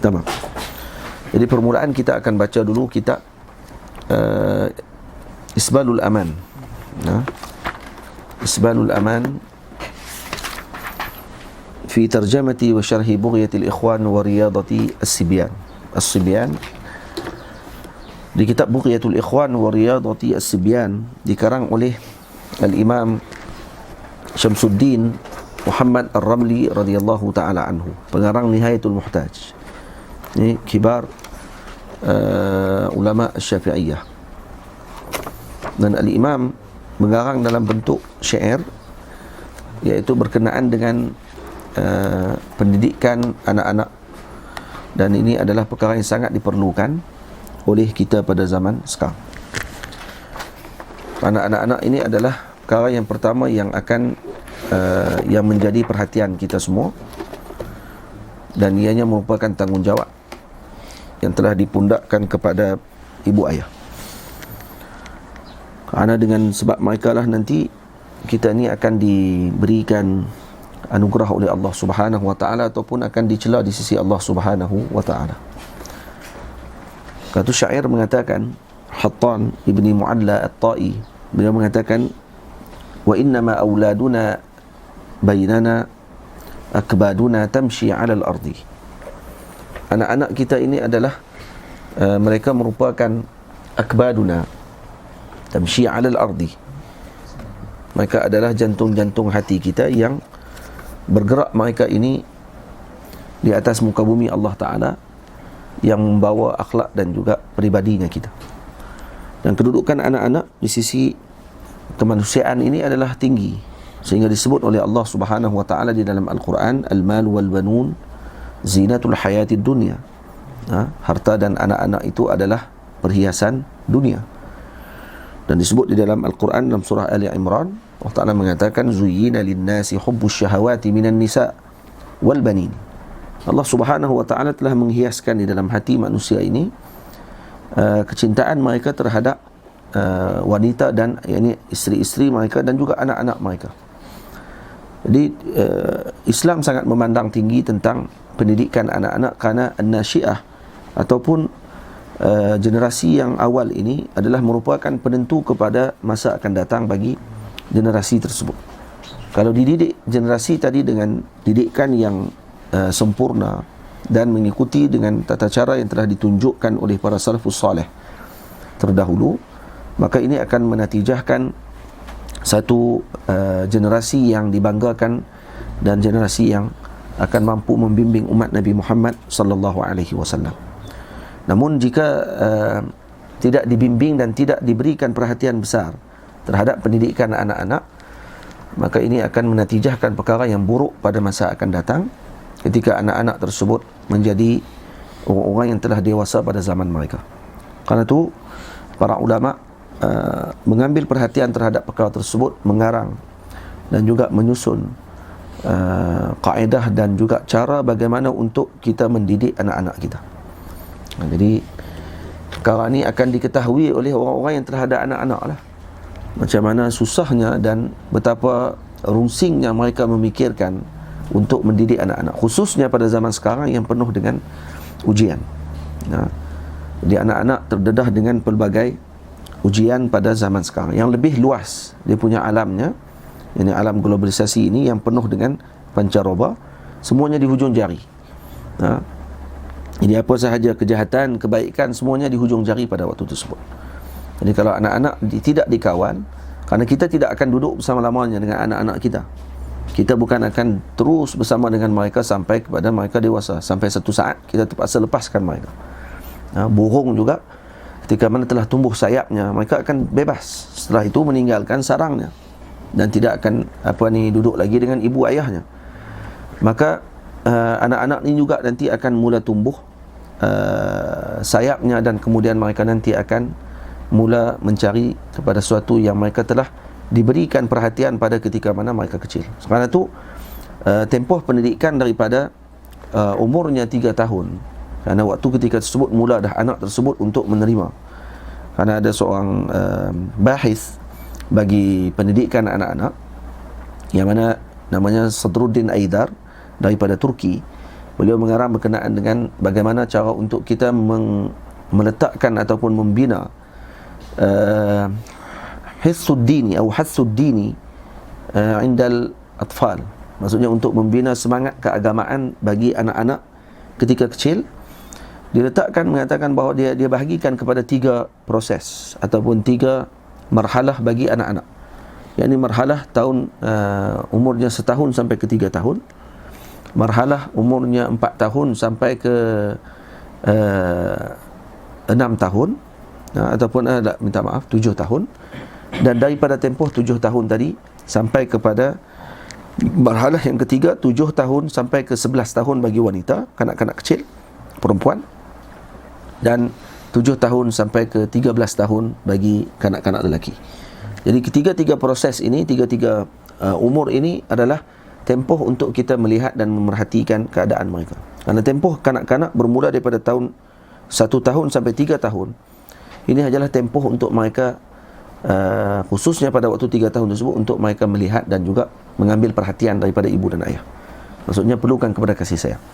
Tamam. Jadi permulaan kita akan baca dulu kitab Isbalul Aman. Isbalul Aman fi tarjamati wa syarhi Bughyatil Ikhwan wa Riyadati As-Sibyan. As-Sibyan di kitab Bughyatul Ikhwan wa Riyadati As-Sibyan dikarang oleh Al-Imam Syamsuddin Muhammad Ar-Ramli radhiyallahu taala anhu, pengarang Nihayatul Muhtaj. Ini kibar ulama Syafi'iyah. Dan Al-Imam mengarang dalam bentuk syair, iaitu berkenaan dengan pendidikan anak-anak, dan ini adalah perkara yang sangat diperlukan oleh kita pada zaman sekarang. Anak-anak ini adalah perkara yang pertama yang akan yang menjadi perhatian kita semua, dan ianya merupakan tanggungjawab yang telah dipundakkan kepada ibu ayah. Kerana dengan sebab mereka lah nanti kita ni akan diberikan anugerah oleh Allah Subhanahu wa taala ataupun akan dicela di sisi Allah Subhanahu wa taala. Kata syair mengatakan, Hattan ibni Mu'alla At-Ta'i, beliau mengatakan, wa innama auladuna bainana akbaduna tamshi 'ala al-ardi. Anak-anak kita ini adalah mereka merupakan akbaduna tamshi 'ala al-ardi. Mereka adalah jantung-jantung hati kita yang bergerak, mereka ini di atas muka bumi Allah Ta'ala, yang membawa akhlak dan juga peribadinya kita. Dan kedudukan anak-anak di sisi kemanusiaan ini adalah tinggi, sehingga disebut oleh Allah Subhanahu wa taala di dalam Al-Quran, al-mal wal banun zinatul hayatid dunya. Harta dan anak-anak itu adalah perhiasan dunia. Dan disebut di dalam Al-Quran dalam surah Ali Imran, Allah Ta'ala mengatakan, zuyyina lin-nasi hubbus syahawati minan nisa wal banin. Allah Subhanahu wa taala telah menghiaskan di dalam hati manusia ini kecintaan mereka terhadap wanita dan yakni isteri-isteri mereka dan juga anak-anak mereka. Jadi Islam sangat memandang tinggi tentang pendidikan anak-anak, kerana an-nasyiah ataupun generasi yang awal ini adalah merupakan penentu kepada masa akan datang bagi generasi tersebut. Kalau dididik generasi tadi dengan didikan yang sempurna dan mengikuti dengan tata cara yang telah ditunjukkan oleh para salafus salih terdahulu, maka ini akan menatijahkan satu generasi yang dibanggakan dan generasi yang akan mampu membimbing umat Nabi Muhammad sallallahu alaihi wasallam. Namun jika tidak dibimbing dan tidak diberikan perhatian besar terhadap pendidikan anak-anak, maka ini akan menatijahkan perkara yang buruk pada masa akan datang, ketika anak-anak tersebut menjadi orang-orang yang telah dewasa pada zaman mereka. Karena itu para ulama mengambil perhatian terhadap perkara tersebut, mengarang dan juga menyusun kaedah dan juga cara bagaimana untuk kita mendidik anak-anak kita. Jadi perkara ini akan diketahui oleh orang-orang yang telah ada anak-anak lah, macam mana susahnya dan betapa rungsingnya mereka memikirkan untuk mendidik anak-anak, khususnya pada zaman sekarang yang penuh dengan ujian. Jadi anak-anak terdedah dengan pelbagai ujian pada zaman sekarang yang lebih luas dia punya alamnya. Ini alam globalisasi ini yang penuh dengan pancaroba, semuanya di hujung jari. Jadi apa sahaja kejahatan, kebaikan, semuanya di hujung jari pada waktu tersebut. Jadi kalau anak-anak tidak dikawal, kerana kita tidak akan duduk bersama-lamanya dengan anak-anak kita, kita bukan akan terus bersama dengan mereka sampai kepada mereka dewasa. Sampai satu saat kita terpaksa lepaskan mereka. Burung juga ketika mana telah tumbuh sayapnya, mereka akan bebas. Setelah itu meninggalkan sarangnya dan tidak akan duduk lagi dengan ibu ayahnya. Maka anak-anak ini juga nanti akan mula tumbuh sayapnya, dan kemudian mereka nanti akan mula mencari kepada sesuatu yang mereka telah diberikan perhatian pada ketika mana mereka kecil. Sekarang itu tempoh pendidikan daripada umurnya 3 tahun, kerana waktu ketika tersebut mula dah anak tersebut untuk menerima. Kerana ada seorang bahis bagi pendidikan anak-anak yang mana namanya Sadruddin Aidar daripada Turki. Beliau mengarang berkenaan dengan bagaimana cara untuk kita meletakkan ataupun membina hissud dini atau hassud dini indal atfal. Maksudnya untuk membina semangat keagamaan bagi anak-anak ketika kecil. Diletakkan, mengatakan bahawa dia bahagikan kepada 3 proses ataupun 3 marhalah bagi anak-anak. Yang ini marhalah tahun umurnya 1 tahun sampai ke 3 tahun, marhalah umurnya 4 tahun sampai ke 6 tahun, ataupun minta maaf 7 tahun, dan daripada tempoh 7 tahun tadi sampai kepada marhalah yang ketiga 7 tahun sampai ke 11 tahun bagi wanita, kanak-kanak kecil perempuan, dan 7 tahun sampai ke 13 tahun bagi kanak-kanak lelaki. Jadi ketiga-tiga proses ini, tiga-tiga umur ini adalah tempoh untuk kita melihat dan memerhatikan keadaan mereka. Karena tempoh kanak-kanak bermula daripada tahun 1 tahun sampai 3 tahun. Ini adalah tempoh untuk mereka, khususnya pada waktu 3 tahun tersebut, untuk mereka melihat dan juga mengambil perhatian daripada ibu dan ayah. Maksudnya perlukan kepada kasih sayang.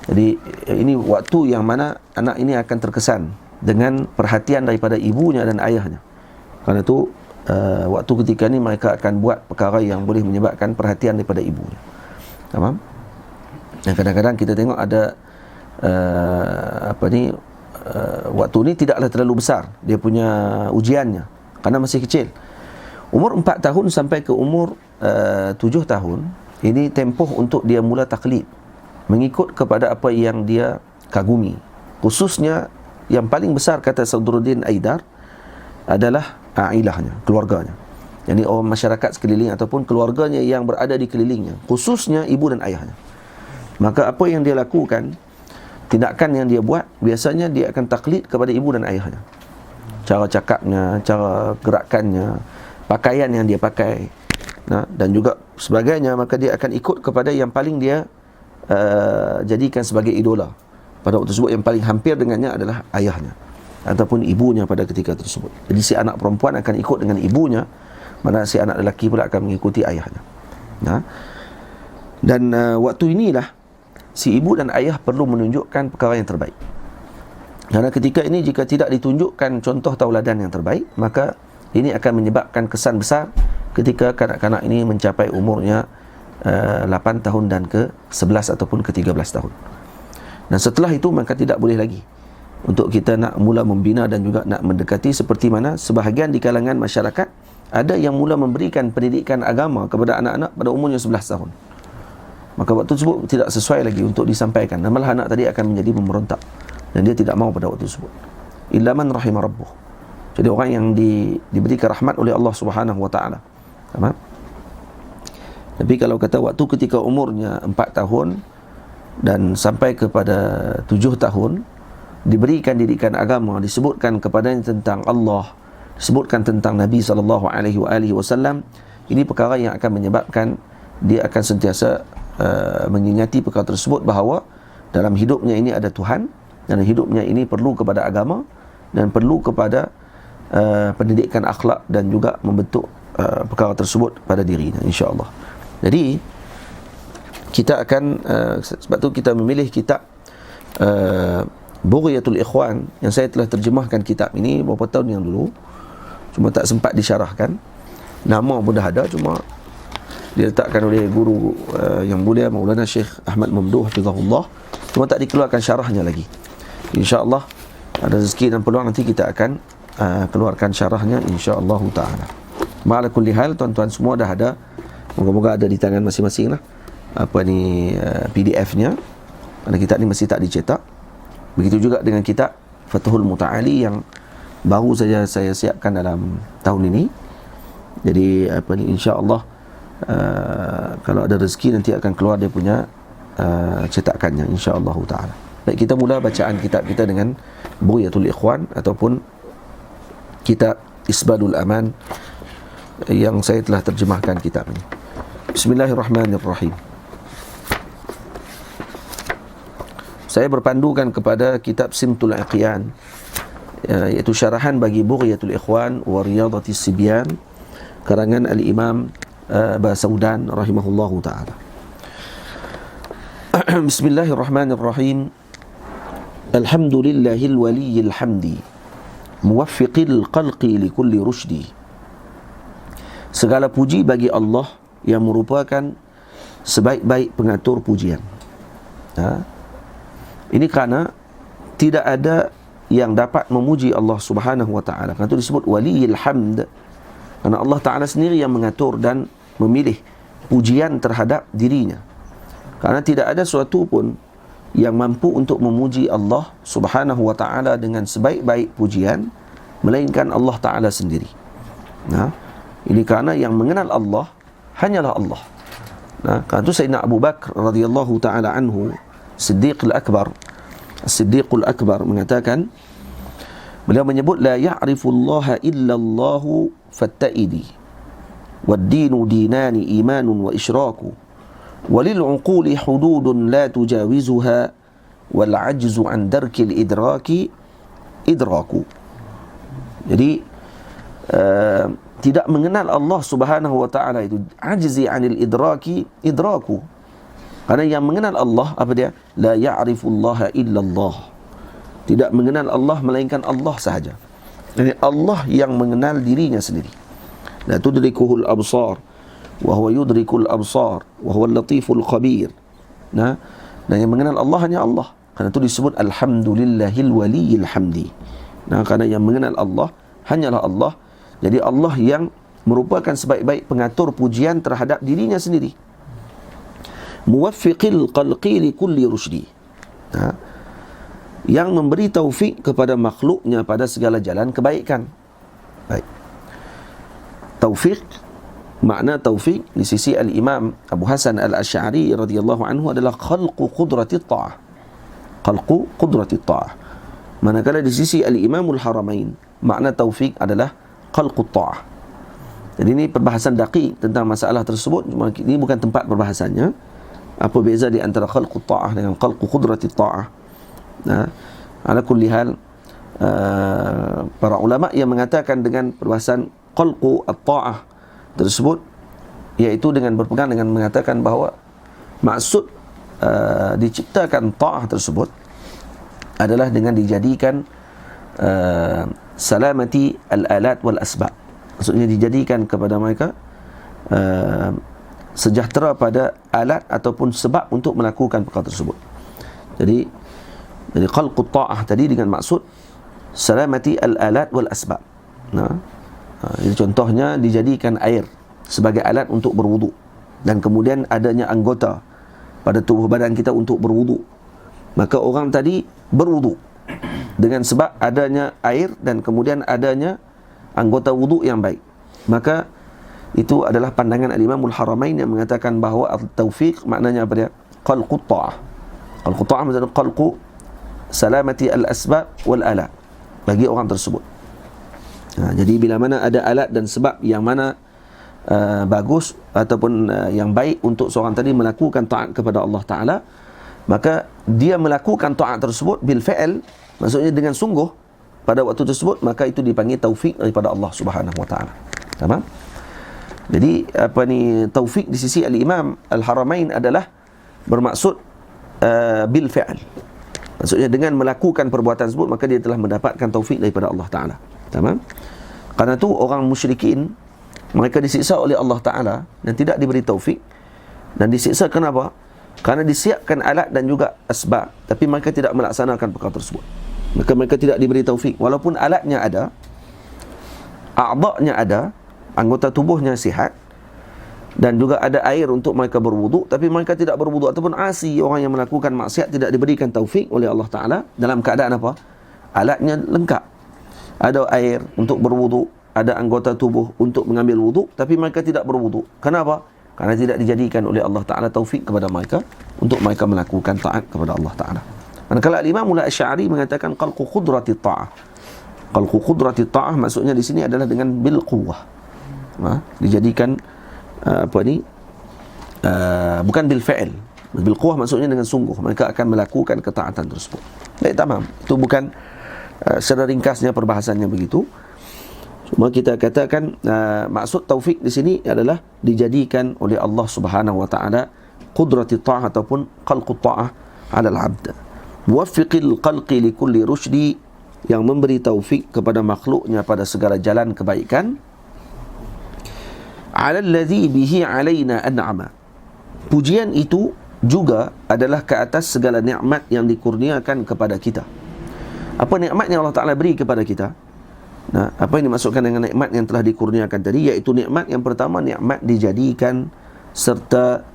Jadi ini waktu yang mana anak ini akan terkesan dengan perhatian daripada ibunya dan ayahnya. Karena itu waktu ketika ni mereka akan buat perkara yang boleh menyebabkan perhatian daripada ibunya. Faham? Dan kadang-kadang kita tengok ada waktu ni tidaklah terlalu besar dia punya ujiannya kerana masih kecil. Umur 4 tahun sampai ke umur 7 tahun, ini tempoh untuk dia mula taklid, mengikut kepada apa yang dia kagumi. Khususnya yang paling besar, kata Sadruddin Aidar, adalah ailahnya, keluarganya. Jadi orang masyarakat sekeliling ataupun keluarganya yang berada di kelilingnya, khususnya ibu dan ayahnya. Maka apa yang dia lakukan, tindakan yang dia buat, biasanya dia akan taklid kepada ibu dan ayahnya. Cara cakapnya, cara gerakannya, pakaian yang dia pakai, dan juga sebagainya. Maka dia akan ikut kepada yang paling dia jadikan sebagai idola. Pada waktu tersebut yang paling hampir dengannya adalah ayahnya ataupun ibunya pada ketika tersebut. Jadi si anak perempuan akan ikut dengan ibunya, mana si anak lelaki pula akan mengikuti ayahnya. Dan waktu inilah si ibu dan ayah perlu menunjukkan perkara yang terbaik. Karena ketika ini jika tidak ditunjukkan contoh tauladan yang terbaik, maka ini akan menyebabkan kesan besar ketika kanak-kanak ini mencapai umurnya 8 tahun dan ke 11 ataupun ke 13 tahun. Dan setelah itu maka tidak boleh lagi untuk kita nak mula membina dan juga nak mendekati, seperti mana sebahagian di kalangan masyarakat ada yang mula memberikan pendidikan agama kepada anak-anak pada umurnya 11 tahun. Maka waktu tersebut tidak sesuai lagi untuk disampaikan, dan malah anak tadi akan menjadi memberontak dan dia tidak mau pada waktu tersebut. Illa man rahimah rabbuh. Jadi orang yang diberikan rahmat oleh Allah Subhanahu wa taala. Tapi kalau kata waktu ketika umurnya 4 tahun dan sampai kepada 7 tahun, diberikan didikan agama, disebutkan kepadanya tentang Allah, disebutkan tentang Nabi SAW, ini perkara yang akan menyebabkan dia akan sentiasa mengingati perkara tersebut, bahawa dalam hidupnya ini ada Tuhan, dan hidupnya ini perlu kepada agama dan perlu kepada pendidikan akhlak dan juga membentuk perkara tersebut pada dirinya, insya-Allah. Jadi kita akan sebab tu kita memilih kitab Bughyatul Ikhwan, yang saya telah terjemahkan kitab ini beberapa tahun yang dulu, cuma tak sempat disyarahkan. Nama pun dah ada, cuma diletakkan oleh guru yang mulia Maulana Syekh Ahmad Mamduh hafizahullah, cuma tak dikeluarkan syarahnya lagi. InsyaAllah ada rezeki dan peluang nanti kita akan keluarkan syarahnya, insyaAllah ta'ala. Ma'ala kulli hal, tuan-tuan semua dah ada, moga-moga ada di tangan masing-masing lah PDF-nya, kerana kitab ni masih tak dicetak. Begitu juga dengan kitab Fathul Muta'ali yang baru saja saya siapkan dalam tahun ini. Jadi insya-Allah kalau ada rezeki nanti akan keluar dia punya cetakannya, insya-Allah taala. Baik, kita mula bacaan kitab kita dengan Bughyatul Ikhwan ataupun kitab Isbalul Aman yang saya telah terjemahkan kitab ini. Bismillahirrahmanirrahim. Saya berpandukan kepada kitab Simtul Aqiyan, iaitu syarahan bagi Bughyatul Ikhwan wa Riyadatis Sibyan, karangan Al-Imam Basaudan rahimahullahu ta'ala. Bismillahirrahmanirrahim. Alhamdulillahil waliyil hamdi, muwaffiqil qalqi li kulli rusydi. Segala puji bagi Allah yang merupakan sebaik-baik pengatur pujian. Ini kerana tidak ada yang dapat memuji Allah Subhanahu wa taala. Kerana itu disebut waliyil hamd. Kerana Allah Taala sendiri yang mengatur dan memilih pujian terhadap dirinya. Kerana tidak ada sesuatu pun yang mampu untuk memuji Allah Subhanahu wa taala dengan sebaik-baik pujian melainkan Allah Taala sendiri. Ini kerana yang mengenal Allah hanyalah Allah. Kerana itu Sayyidina Abu Bakar radhiyallahu taala anhu, Siddiqul Akbar mengatakan, beliau menyebut la ya'rifullaha illa Allahu fatta'idi wad-dinu dinani imanun wa isyraku walil uquli hududun la tujawizuha wal ajzu an darkil idraki idraku. Jadi tidak mengenal Allah Subhanahu wa taala itu ajzi anil idraki idraku. Karena yang mengenal Allah apa dia? La ya'rifullaha illallah. Tidak mengenal Allah melainkan Allah sahaja. Jadi Allah yang mengenal dirinya sendiri. La tudrikuhul absar wa huwa yudrikul absar wa huwal latiful khabir. Dan yang mengenal Allah hanya Allah. Karena itu disebut alhamdulillahil waliyil hamdi. Karena yang mengenal Allah hanyalah Allah. Jadi Allah yang merupakan sebaik-baik pengatur pujian terhadap dirinya sendiri. Muwaffiqil qalqi li kulli rusydi. Yang memberi taufik kepada makhluknya pada segala jalan kebaikan. Baik. Taufik, makna taufik di sisi al-Imam Abu Hasan al-Asy'ari radhiyallahu anhu adalah khalqu qudratit ta'ah. Khalqu qudratit ta'ah. Manakala di sisi al-Imamul Haramain, makna taufik adalah khalqut ta'ah. Jadi ini perbahasan daqiq tentang masalah tersebut. Ini bukan tempat perbahasannya. Apa beza di antara khalqut ta'ah dengan khalqu qudratit ta'ah? Ala kulli hal, para ulama yang mengatakan dengan perbahasan khalqu at-ta'ah tersebut, iaitu dengan berpegang dengan mengatakan bahawa maksud diciptakan ta'ah tersebut adalah dengan dijadikan salamati al-alat wal asbab. Maksudnya dijadikan kepada mereka sejahtera pada alat ataupun sebab untuk melakukan perkara tersebut. Jadi khalqut ta'ah tadi dengan maksud salamati al-alat wal asbab. Jadi contohnya dijadikan air sebagai alat untuk berwudu, dan kemudian adanya anggota pada tubuh badan kita untuk berwudu. Maka orang tadi berwudu dengan sebab adanya air dan kemudian adanya anggota wudu yang baik. Maka itu adalah pandangan al-Imamul Haramain yang mengatakan bahawa at-taufiq maknanya apa dia? Khalqut ta'ah. Khalqut ta'ah maksudnya khalqu salamati al-asbab wal alat bagi orang tersebut. Jadi bila mana ada alat dan sebab yang mana bagus ataupun yang baik untuk seorang tadi melakukan taat kepada Allah Ta'ala, maka dia melakukan taat tersebut bil fi'l, maksudnya dengan sungguh pada waktu tersebut, maka itu dipanggil taufik daripada Allah Subhanahu wa taala. Tamam? Jadi taufik di sisi al-Imam al-Haramain adalah bermaksud bil fi'l. Maksudnya dengan melakukan perbuatan tersebut maka dia telah mendapatkan taufik daripada Allah Ta'ala. Tamam? Karena itu orang musyrikin mereka disiksa oleh Allah Ta'ala dan tidak diberi taufik. Dan disiksa kenapa? Karena disiapkan alat dan juga asbab, tapi mereka tidak melaksanakan perkara tersebut. Maka mereka tidak diberi taufik. Walaupun alatnya ada, a'dha'nya ada, anggota tubuhnya sihat, dan juga ada air untuk mereka berwudu, tapi mereka tidak berwudu ataupun asi. Orang yang melakukan maksiat tidak diberikan taufik oleh Allah Ta'ala dalam keadaan apa? Alatnya lengkap, ada air untuk berwudu, ada anggota tubuh untuk mengambil wudu, tapi mereka tidak berwudu. Kenapa? Karena tidak dijadikan oleh Allah Ta'ala taufik kepada mereka untuk mereka melakukan taat kepada Allah Ta'ala. Manakala al-Imam al-Asy'ari mengatakan khalqu qudratit ta'ah. Khalqu qudratit ta'ah maksudnya di sini adalah dengan bil quwwah. Dijadikan bukan bil fi'l. Bil quwwah maksudnya dengan sungguh mereka akan melakukan ketaatan tersebut. Baik, tamam. Itu bukan secara ringkasnya perbahasannya begitu. Cuma kita katakan maksud taufik di sini adalah dijadikan oleh Allah Subhanahu wa taala qudrati ta'ah ataupun khalqut ta'ah 'ala al-'abd. Muwaffiqil khalqi li kulli rusydi, yang memberi taufik kepada makhluknya pada segala jalan kebaikan. 'Ala alladhi bihi 'alaina an'ama. Pujian itu juga adalah ke atas segala nikmat yang dikurniakan kepada kita. Apa nikmat yang Allah Ta'ala beri kepada kita? Nah, apa yang dimaksudkan dengan nikmat yang telah dikurniakan tadi? Iaitu nikmat yang pertama, nikmat dijadikan serta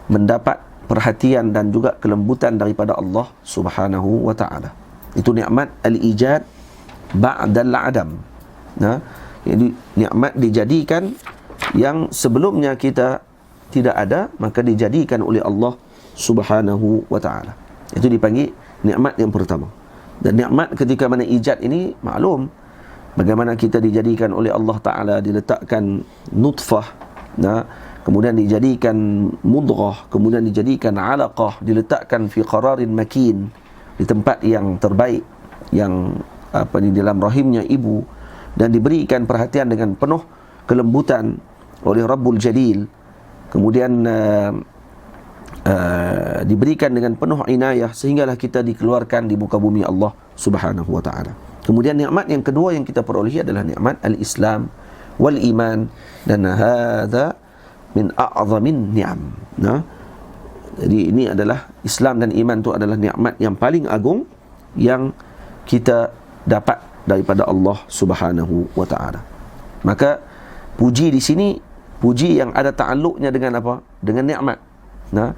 mendapat perhatian dan juga kelembutan daripada Allah Subhanahu wa Ta'ala. Itu nikmat al-ijad ba'dal adam. Nah, jadi nikmat dijadikan yang sebelumnya kita tidak ada, maka dijadikan oleh Allah Subhanahu wa Ta'ala. Itu dipanggil nikmat yang pertama. Dan nikmat ketika mana ijad ini, maklum bagaimana kita dijadikan oleh Allah Ta'ala, diletakkan nutfah, nah, kemudian dijadikan mudghah, kemudian dijadikan alaqah, diletakkan fi qararin makin, di tempat yang terbaik, yang di dalam rahimnya ibu, dan diberikan perhatian dengan penuh kelembutan oleh Rabbul Jalil, kemudian diberikan dengan penuh inayah sehinggalah kita dikeluarkan di muka bumi Allah Subhanahu wa Ta'ala. Kemudian nikmat yang kedua yang kita perolehi adalah nikmat al-Islam wal iman, dan hadza min a'zamin ni'am. Nah, jadi ini adalah Islam dan iman itu adalah nikmat yang paling agung yang kita dapat daripada Allah Subhanahu wa Ta'ala. Maka puji di sini puji yang ada ta'alluqnya dengan apa? Dengan nikmat. Nah,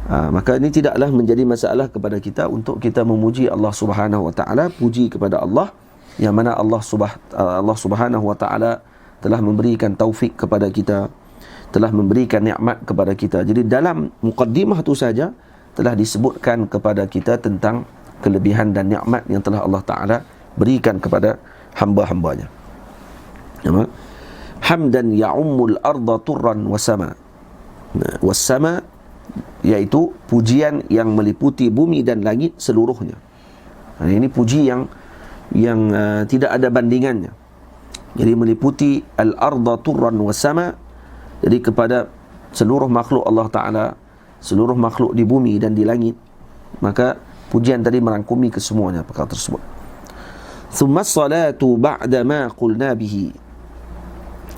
maka ini tidaklah menjadi masalah kepada kita untuk kita memuji Allah Subhanahu wa Ta'ala. Puji kepada Allah yang mana Allah Subhanahu wa Ta'ala telah memberikan taufik kepada kita, telah memberikan nikmat kepada kita. Jadi dalam muqaddimah itu saja telah disebutkan kepada kita tentang kelebihan dan nikmat yang telah Allah Ta'ala berikan kepada hamba-hambanya. Hamdan ya'ummul arda turran wasama. Wasama iaitu pujian yang meliputi bumi dan langit seluruhnya. Ini puji yang tidak ada bandingannya. Jadi meliputi al-arda turran wasama, jadi kepada seluruh makhluk Allah Ta'ala, seluruh makhluk di bumi dan di langit. Maka pujian tadi merangkumi kesemuanya perkara tersebut. Thumma salatu ba'da ma qulna bihi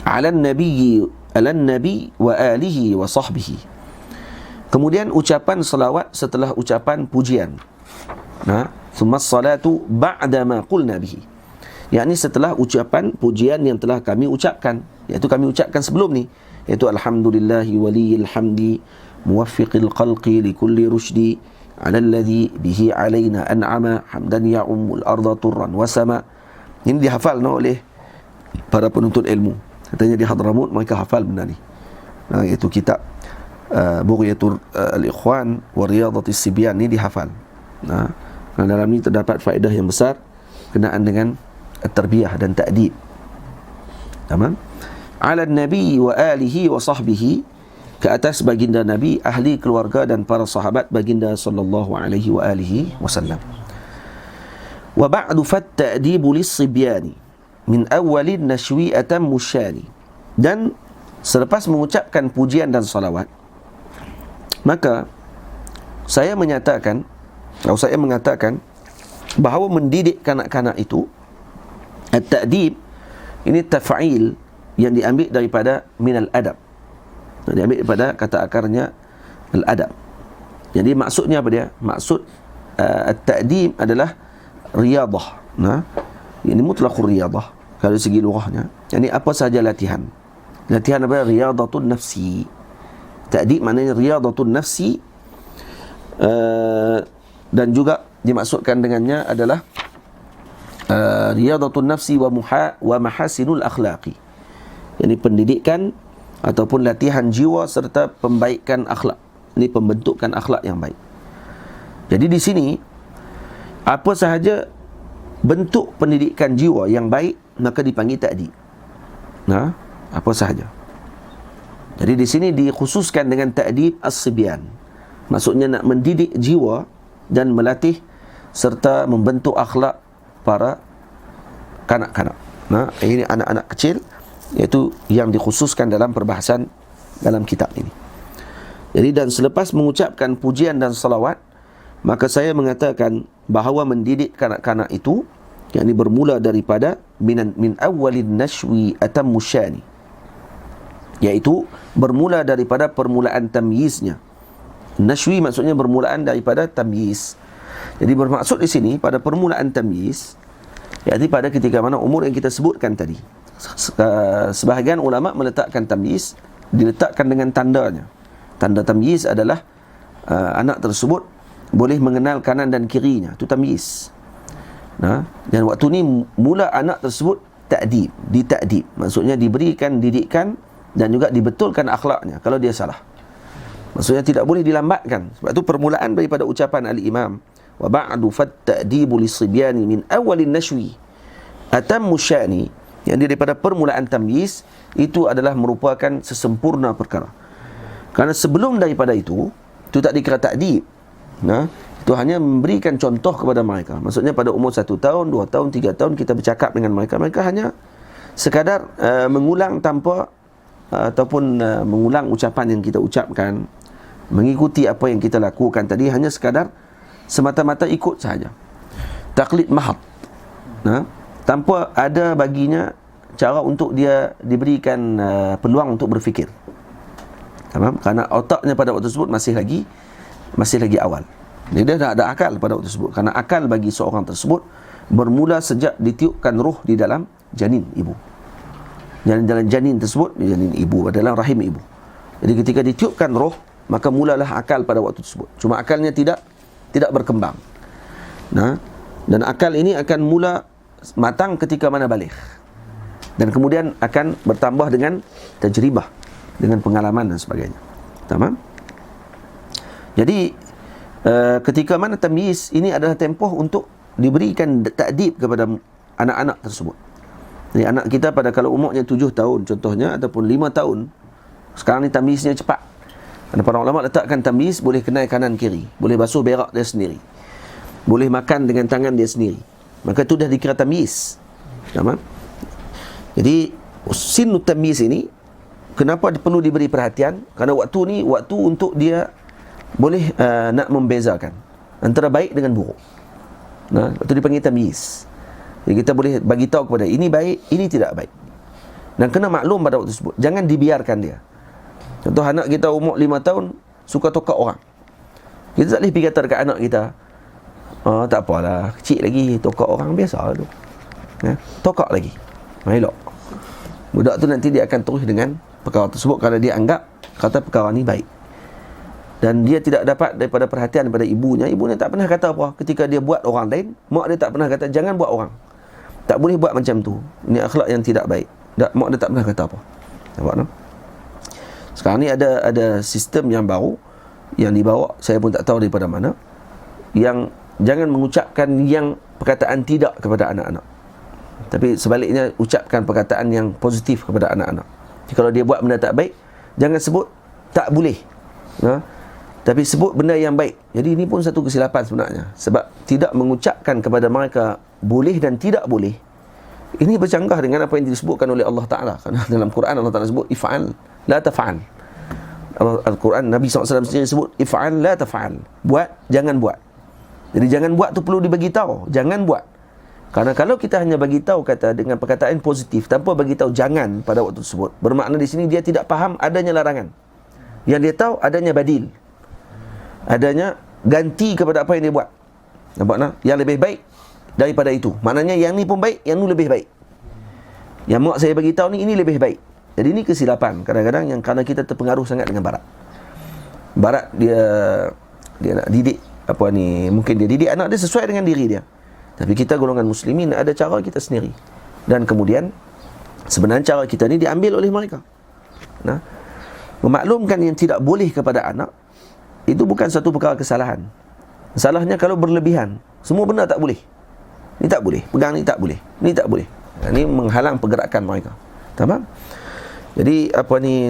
ala nabi wa alihi wa sahbihi. Kemudian ucapan salawat setelah ucapan pujian. Nah, thumma salatu ba'da ma qulna bihi, yakni setelah ucapan pujian yang telah kami ucapkan, iaitu kami ucapkan sebelum ni, iaitu alhamdulillahi waliyil hamdi muwaffiqil khalqi li kulli rusydi ala alladhi bihi alaina an'ama hamdan ya'ummul arda turran wasama. Ini dihafal oleh para penuntut ilmu. Katanya di Hadramut mereka hafal benda ni. Nah, iaitu kitab Bughyatul al-Ikhwan wa Riyadatis Sibyan ni dihafal. Nah, dalam ni terdapat faedah yang besar kenaan dengan tarbiyah dan ta'dib. Tamam? Ala nabi wa alihi wa sahbihi, ke atas baginda Nabi, ahli keluarga dan para sahabat baginda sallallahu alaihi wa alihi wasallam. Wa ba'du fat ta'dibu lis-sibyani min awwalin nashwi'atan musyani. Dan selepas mengucapkan pujian dan salawat, maka saya mengatakan bahawa mendidik kanak-kanak itu, at-ta'dib ini taf'il yang diambil daripada minal adab, diambil daripada kata akarnya al-adab. Jadi maksudnya apa dia? Maksud at-ta'dib adalah riyadah. Nah, ini mutlaqur riyadah kalau segi lughahnya. Yani apa sahaja latihan. Latihan apa? Riyadatun nafsi. Ta'dib maknanya riyadatun nafsi, dan juga dimaksudkan dengannya adalah riyadatun nafsi wa mahasinul akhlaqi. Yani pendidikan ataupun latihan jiwa serta pembaikan akhlak. Ini pembentukan akhlak yang baik. Jadi di sini apa sahaja bentuk pendidikan jiwa yang baik maka dipanggil ta'dib. Nah, apa sahaja. Jadi di sini dikhususkan dengan ta'dib as-sibyan. Maksudnya nak mendidik jiwa dan melatih serta membentuk akhlak para kanak-kanak. Nah, ini anak-anak kecil, iaitu yang dikhususkan dalam perbahasan dalam kitab ini. Jadi dan selepas mengucapkan pujian dan salawat, maka saya mengatakan bahawa mendidik kanak-kanak itu, yakni bermula daripada min awwalin nashwi atammu syani, iaitu bermula daripada permulaan tamyiznya. Nashwi maksudnya bermulaan daripada tamyiz. Jadi bermaksud di sini pada permulaan tamyiz, iaitu pada ketika mana umur yang kita sebutkan tadi. Sebahagian ulama meletakkan tamyiz diletakkan dengan tandanya. Tanda tamyiz adalah anak tersebut boleh mengenal kanan dan kirinya. Itu tamyiz. Dan waktu ni mula anak tersebut ditakdib. Maksudnya diberikan didikan dan juga dibetulkan akhlaknya kalau dia salah. Maksudnya tidak boleh dilambatkan. Sebab itu permulaan daripada ucapan al-Imam, wa ba'du fat-ta'dibu lis-sibyani min awwalin nashwi atammu sya'ni, yang daripada permulaan tamyiz itu adalah merupakan sesempurna perkara. Karena sebelum daripada itu tak dikira ta'dib. Itu hanya memberikan contoh kepada mereka. Maksudnya pada umur 1 tahun, 2 tahun, 3 tahun kita bercakap dengan mereka, mereka hanya sekadar mengulang tanpa ataupun mengulang ucapan yang kita ucapkan, mengikuti apa yang kita lakukan tadi, hanya sekadar semata-mata ikut sahaja, taklid mahad, tanpa ada baginya cara untuk dia diberikan peluang untuk berfikir. Faham? Karena otaknya pada waktu tersebut masih lagi awal. Jadi dia dah ada akal pada waktu tersebut. Karena akal bagi seorang tersebut bermula sejak ditiupkan roh di dalam janin ibu. Dalam janin tersebut, janin ibu, dalam rahim ibu. Jadi ketika ditiupkan roh, maka mulalah akal pada waktu tersebut. Cuma akalnya tidak berkembang. Dan akal ini akan mula matang ketika mana baligh. Dan kemudian akan bertambah dengan tajribah, dengan pengalaman dan sebagainya. Tamam? Jadi ketika mana tamyiz ini adalah tempoh untuk diberikan ta'dib kepada anak-anak tersebut. Jadi anak kita pada kalau umurnya 7 tahun contohnya, ataupun 5 tahun, sekarang ni tamyiznya cepat. Karena para ulama letakkan tamyiz boleh kenal kanan kiri, boleh basuh berak dia sendiri, boleh makan dengan tangan dia sendiri, maka itu dah dikira tamyiz. Tamam? Jadi sinu tamyiz ini kenapa perlu diberi perhatian? Karena waktu ni waktu untuk dia boleh nak membezakan antara baik dengan buruk. Waktu dipanggil tamyiz. Jadi kita boleh bagi tahu kepada ini baik, ini tidak baik. Dan kena maklum pada waktu tersebut. Jangan dibiarkan dia. Contoh anak kita umur 5 tahun suka tokak orang. Kita tak boleh pergi kata dekat anak kita, tak apalah, kecil lagi, tokak orang biasa tu. Tokak lagi, elok. Budak tu nanti dia akan terus dengan perkara tersebut kalau dia anggap kata perkara ni baik. Dan dia tidak dapat daripada perhatian daripada ibunya. Ibunya tak pernah kata apa. Ketika dia buat orang lain, mak dia tak pernah kata jangan buat orang, tak boleh buat macam tu, ini akhlak yang tidak baik. Mak dia tak pernah kata apa. Nampak tak? Sekarang ni ada sistem yang baru yang dibawa, saya pun tak tahu daripada mana, yang jangan mengucapkan yang perkataan tidak kepada anak-anak, tapi sebaliknya ucapkan perkataan yang positif kepada anak-anak. Jadi, kalau dia buat benda tak baik, jangan sebut tak boleh, tapi sebut benda yang baik. Jadi ini pun satu kesilapan sebenarnya, sebab tidak mengucapkan kepada mereka boleh dan tidak boleh. Ini bercanggah dengan apa yang disebutkan oleh Allah Ta'ala. Kerana dalam Quran Allah Ta'ala sebut if'al la taf'al. Al-Quran Nabi SAW sendiri sebut if'al la taf'al, buat jangan buat. Jadi jangan buat tu perlu dibagi tahu, jangan buat. Karena kalau kita hanya bagi tahu kata dengan perkataan positif tanpa bagi tahu jangan pada waktu tersebut, bermakna di sini dia tidak faham adanya larangan. Yang dia tahu adanya badil, adanya ganti kepada apa yang dia buat. Nampak tak? Yang lebih baik daripada itu. Maknanya yang ni pun baik, yang ni lebih baik. Yang mak saya bagi tahu ni, ini lebih baik. Jadi ini kesilapan kadang-kadang yang kerana kita terpengaruh sangat dengan barat. Barat dia nak didik mungkin dia didik anak dia sesuai dengan diri dia. Tapi kita golongan muslimin ada cara kita sendiri. Dan kemudian sebenarnya cara kita ni diambil oleh mereka. Memaklumkan yang tidak boleh kepada anak itu bukan satu perkara kesalahan. Salahnya kalau berlebihan. Semua benda tak boleh. Ni tak boleh, pegang ni tak boleh, ni tak boleh. Ini menghalang pergerakan mereka. Tamam? Jadi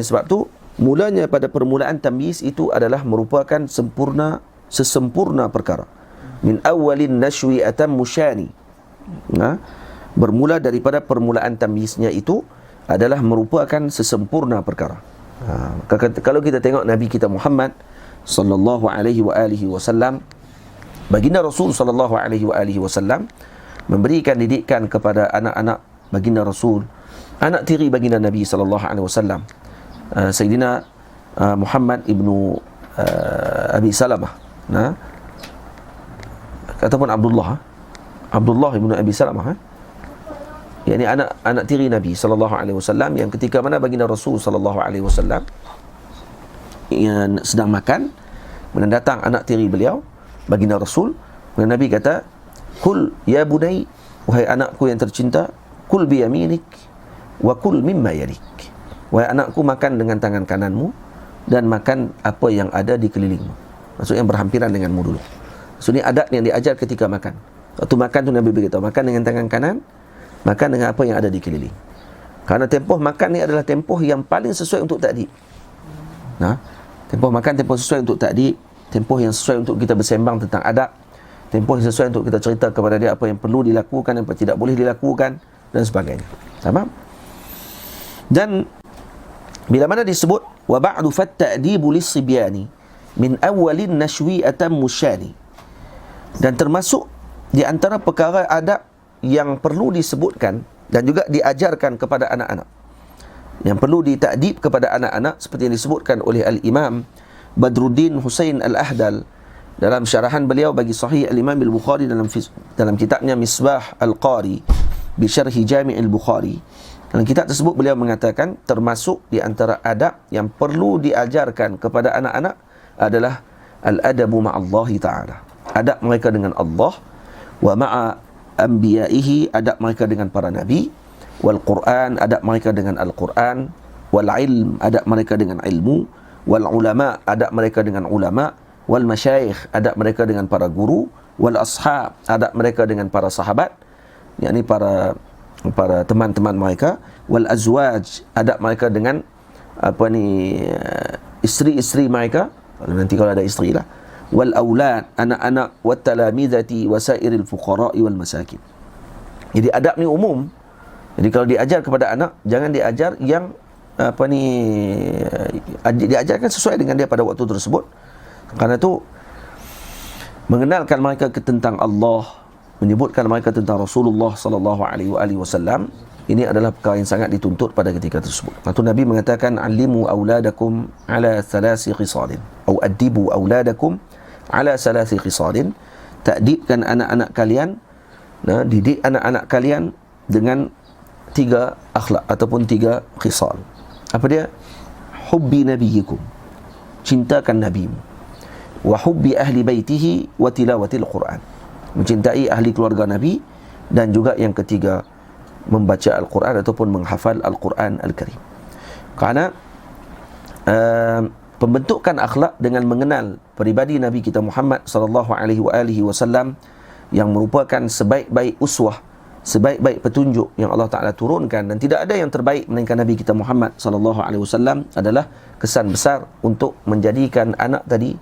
sebab tu mulanya pada permulaan tamyiz itu adalah merupakan sesempurna perkara. Min awwalin nashwi atammu syani. Bermula daripada permulaan tamyiznya itu adalah merupakan sesempurna perkara. Kalau kita tengok Nabi kita Muhammad sallallahu alaihi wasallam, baginda Rasul sallallahu alaihi wasallam memberikan didikan kepada anak-anak baginda Rasul, anak tiri baginda Nabi sallallahu alaihi wasallam, Sayyidina Muhammad ibnu Abi Salamah, ataupun Abdullah ibnu Abi Salamah, yakni anak tiri Nabi sallallahu alaihi wasallam, yang ketika mana baginda Rasul sallallahu alaihi wasallam yang sedang makan, kemudian datang anak tiri beliau, baginda Rasul, kemudian Nabi kata, "Kul ya bunai, wahai anakku yang tercinta, kul bi yaminik wa kul mimma yalik." Wahai anakku, makan dengan tangan kananmu dan makan apa yang ada di kelilingmu. Maksudnya yang berhampiran denganmu dulu. Maksudnya adab yang diajar ketika makan. Waktu makan tu Nabi beritahu, makan dengan tangan kanan, makan dengan apa yang ada di keliling. Karena tempoh makan ni adalah tempoh yang paling sesuai untuk takdib. Tempoh makan, tempoh sesuai untuk takdib, tempoh yang sesuai untuk kita bersembang tentang adab, tempoh yang sesuai untuk kita cerita kepada dia apa yang perlu dilakukan, apa tidak boleh dilakukan, dan sebagainya. Faham? Dan bila mana disebut wa ba'du fat-ta'dibu lis-sibyani min awwalin nashwi atammu syani, dan termasuk di antara perkara adab yang perlu disebutkan dan juga diajarkan kepada anak-anak, yang perlu ditakdib kepada anak-anak, seperti yang disebutkan oleh Al-Imam Badruddin Husain Al-Ahdal dalam syarahan beliau bagi Sahih Al-Imam Al-Bukhari dalam kitabnya Misbah Al-Qari bi Syarhi Jami' Al-Bukhari. Dalam kitab tersebut beliau mengatakan termasuk di antara adab yang perlu diajarkan kepada anak-anak adalah al-adabu ma'allahi ta'ala, adab mereka dengan Allah, wa ma'a anbiya'ihi, adab mereka dengan para nabi, wal Quran, adab mereka dengan Al-Quran, wal ilm, adab mereka dengan ilmu, wal ulama, adab mereka dengan ulama, wal masyayikh, adab mereka dengan para guru, wal ashab, adab mereka dengan para sahabat, yakni para teman-teman mereka, wal azwaj, adab mereka dengan isteri-isteri mereka, nanti kalau ada isteri lah, wal aulad, anak-anak, wat talamizati wasairil fuqara'i wal masakin. Jadi adab ni umum. Jadi kalau diajar kepada anak, jangan diajar yang diajarkan sesuai dengan dia pada waktu tersebut. Karena itu mengenalkan mereka tentang Allah, menyebutkan mereka tentang Rasulullah sallallahu alaihi wasallam, ini adalah perkara yang sangat dituntut pada ketika tersebut. Maka Nabi mengatakan, "Allimu auladakum ala thalathi khisalin," atau "Addibu auladakum ala thalathi khisalin." Takdibkan anak-anak kalian, didik anak-anak kalian dengan 3 akhlak ataupun 3 khisal. Apa dia? Hubbi nabiyikum, cintakan nabimu, wa hubbi ahli baitihi wa tilawatil Quran, mencintai ahli keluarga Nabi, dan juga yang ketiga membaca Al-Quran ataupun menghafal Al-Quran Al-Karim. Kerana pembentukan akhlak dengan mengenal peribadi Nabi kita Muhammad sallallahu alaihi wasallam yang merupakan sebaik-baik uswah, sebaik-baik petunjuk yang Allah Ta'ala turunkan, dan tidak ada yang terbaik melainkan Nabi kita Muhammad sallallahu alaihi wasallam, adalah kesan besar untuk menjadikan anak tadi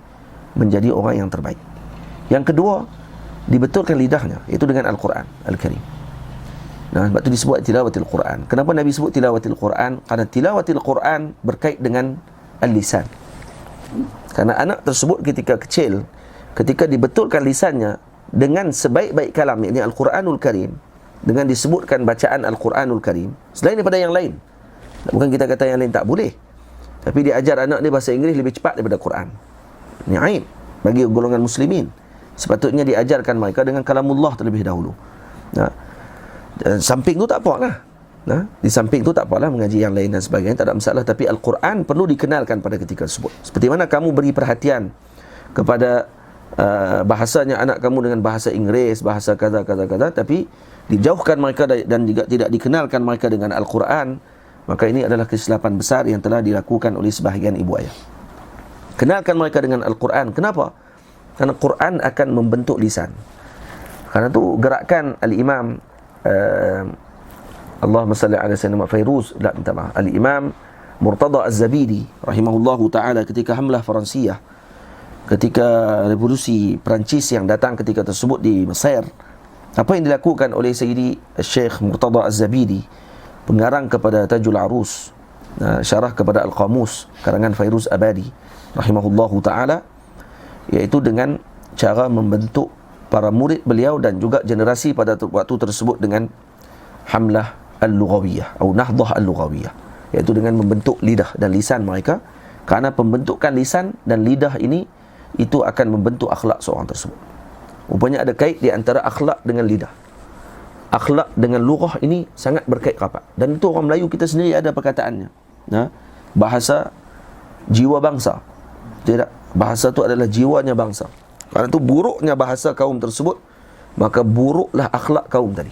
menjadi orang yang terbaik. Yang kedua, dibetulkan lidahnya, iaitu dengan Al-Quran Al-Karim. Sebab itu disebut tilawatil Quran. Kenapa Nabi sebut tilawatil Quran? Karena tilawatil Quran berkait dengan al-lisan. Karena anak tersebut ketika kecil, ketika dibetulkan lisannya dengan sebaik-baik kalam, yakni Al-Quranul Karim, dengan disebutkan bacaan Al-Quranul Karim, selain daripada yang lain. Bukan kita kata yang lain tak boleh, tapi diajar anak dia bahasa Inggeris lebih cepat daripada Quran. Ini aib bagi golongan muslimin. Sepatutnya diajarkan mereka dengan kalamullah terlebih dahulu. Dan samping tu tak apa lah. Di samping tu tak apalah mengaji yang lain dan sebagainya, tak ada masalah. Tapi Al-Quran perlu dikenalkan pada ketika tersebut. Seperti mana kamu beri perhatian kepada bahasanya anak kamu dengan bahasa Inggeris, bahasa kata, tapi dijauhkan mereka dan juga tidak dikenalkan mereka dengan Al-Quran, maka ini adalah kesilapan besar yang telah dilakukan oleh sebahagian ibu ayah. Kenalkan mereka dengan Al-Quran. Kenapa? Karena Quran akan membentuk lisan. Karena itu gerakan Al-Imam Allahumma salli ala sayyidina Fairuz, Al-Imam Murtada Az-Zabidi rahimahullahu ta'ala, ketika hamlah Faransiyah, ketika revolusi Perancis yang datang ketika tersebut di Mesir, apa yang dilakukan oleh Sayyidi Syekh Murtada Az-Zabidi, pengarang kepada Tajul Arus, syarah kepada Al-Qamus karangan Fairuz Abadi rahimahullahu ta'ala, iaitu dengan cara membentuk para murid beliau dan juga generasi pada waktu tersebut dengan hamlah al-lughawiyah atau nahdah al-lughawiyah, iaitu dengan membentuk lidah dan lisan mereka, kerana pembentukan lisan dan lidah ini itu akan membentuk akhlak seorang tersebut. Rupanya ada kait di antara akhlak dengan lidah. Akhlak dengan lughah ini sangat berkait rapat, dan itu orang Melayu kita sendiri ada perkataannya, bahasa jiwa bangsa. Tidak, bahasa itu adalah jiwanya bangsa. Kerana itu buruknya bahasa kaum tersebut, maka buruklah akhlak kaum tadi.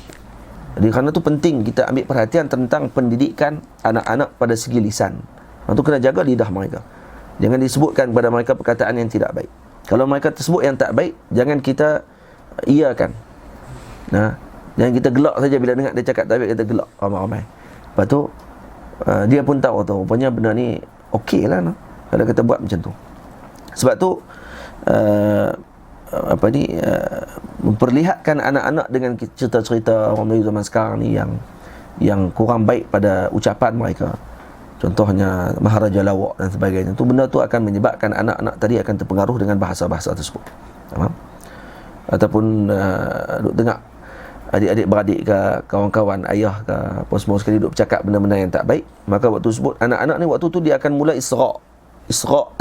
Jadi kerana itu penting kita ambil perhatian tentang pendidikan anak-anak pada segi lisan. Itu kena jaga lidah mereka. Jangan disebutkan kepada mereka perkataan yang tidak baik. Kalau mereka tersebut yang tak baik, jangan kita iakan. Jangan kita gelak saja bila dengar dia cakap tak baik, kita gelak ramai-ramai. Lepas tu dia pun tahu rupanya benda ni okey lah kalau kita buat macam tu. Sebab tu memperlihatkan anak-anak dengan cerita-cerita orang Melayu zaman sekarang ni yang kurang baik pada ucapan mereka, contohnya Maharaja Lawak dan sebagainya, tu benda tu akan menyebabkan anak-anak tadi akan terpengaruh dengan bahasa-bahasa tersebut. Ataupun duk dengar adik-adik beradik ke kawan-kawan ayah ke apa semua sekali duk bercakap benda-benda yang tak baik, maka waktu tersebut anak-anak ni waktu tu dia akan mula isra'